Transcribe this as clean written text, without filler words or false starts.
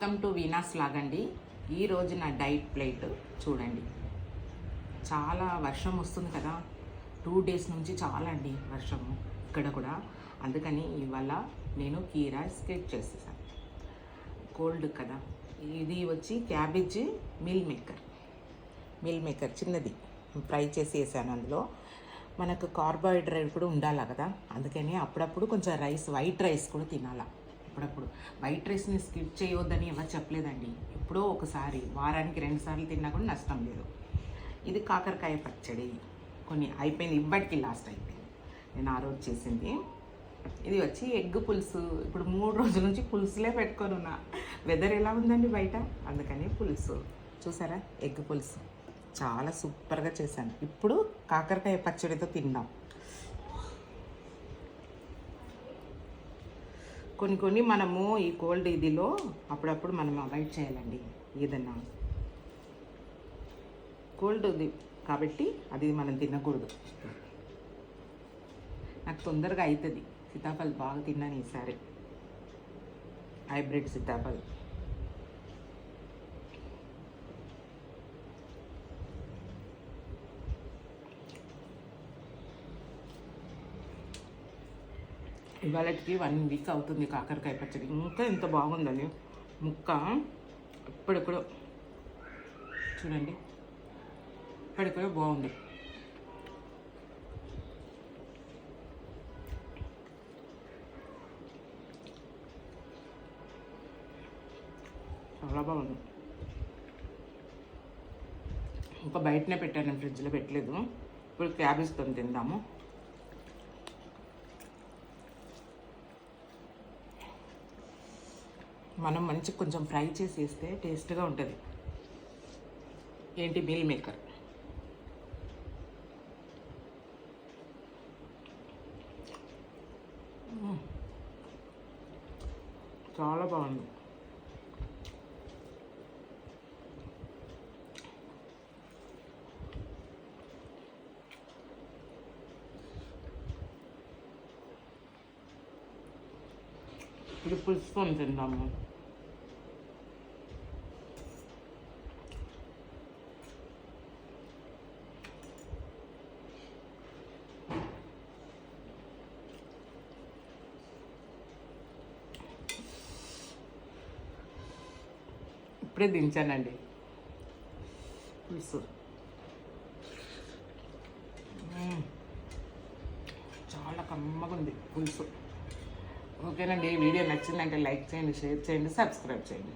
Welcome to Veena's లాగండి. ఈరోజు నా డైట్ ప్లేట్ చూడండి. చాలా వర్షం వస్తుంది కదా, 2 డేస్ నుంచి చాలా అండి వర్షము ఇక్కడ కూడా. అందుకని ఇవాళ నేను కీరా స్కిప్ చేసేసాను, కోల్డ్ కదా. ఇది వచ్చి క్యాబేజ్ మిల్ మేకర్ చిన్నది ఫ్రై చేసి వేసాను. అందులో మనకు కార్బోహైడ్రేట్ కూడా ఉండాలి కదా, అందుకని అప్పుడప్పుడు కొంచెం వైట్ రైస్ కూడా తినాలా. అప్పుడప్పుడు వైట్ రైస్ని స్కిప్ చేయవద్దని ఎవరు చెప్పలేదండి. ఎప్పుడో ఒకసారి, వారానికి 2 సార్లు తిన్నా కూడా నష్టం లేదు. ఇది కాకరకాయ పచ్చడి కొన్ని అయిపోయింది, ఇప్పటికి లాస్ట్ అయిపోయింది, నేను ఆ రోజు చేసింది. ఇది వచ్చి ఎగ్ పులుసు. ఇప్పుడు 3 రోజుల నుంచి పులుసులే పెట్టుకొని ఉన్నా. వెదర్ ఎలా ఉందండి బయట, అందుకని పులుసు. చూసారా, ఎగ్ పులుసు చాలా సూపర్గా చేశాను. ఇప్పుడు కాకరకాయ పచ్చడితో తిందాం. కొన్ని మనము ఈ కోల్డ్ ఇదిలో అప్పుడప్పుడు మనం అవాయిడ్ చేయాలండి. ఏదన్నా కోల్డ్ ఉంది కాబట్టి అది మనం తినకూడదు. నాకు తొందరగా అవుతుంది. సీతాఫలం బాగా తిన్నాను ఈసారి, హైబ్రిడ్ సీతాఫలం. ఇవాళకి 1 వీక్ అవుతుంది కాకరకాయ పచ్చడి. ఇంకా ఎంత బాగుందని ముక్క ఇప్పుడెప్పుడో చూడండి, ఇప్పుడెప్పుడో బాగుంది. చాలా బాగుంది. ఇంకా బయటనే పెట్టాను, ఫ్రిడ్జ్లో పెట్టలేదు. ఇప్పుడు క్యాబేజ్తో తిందాము. మనం మంచి కొంచెం ఫ్రై చేసి వేస్తే టేస్ట్గా ఉంటుంది. ఏంటి మీల్ మేకర్ చాలా బాగుంది. ఇది పులుసుకొని తిందాము. ఇప్పుడే దించానండి పులుసు. చాలా కమ్మగా ఉంది పులుసు. ఓకేనండి, వీడియో నచ్చిందంటే లైక్ చేయండి, షేర్ చేయండి, సబ్స్క్రైబ్ చేయండి.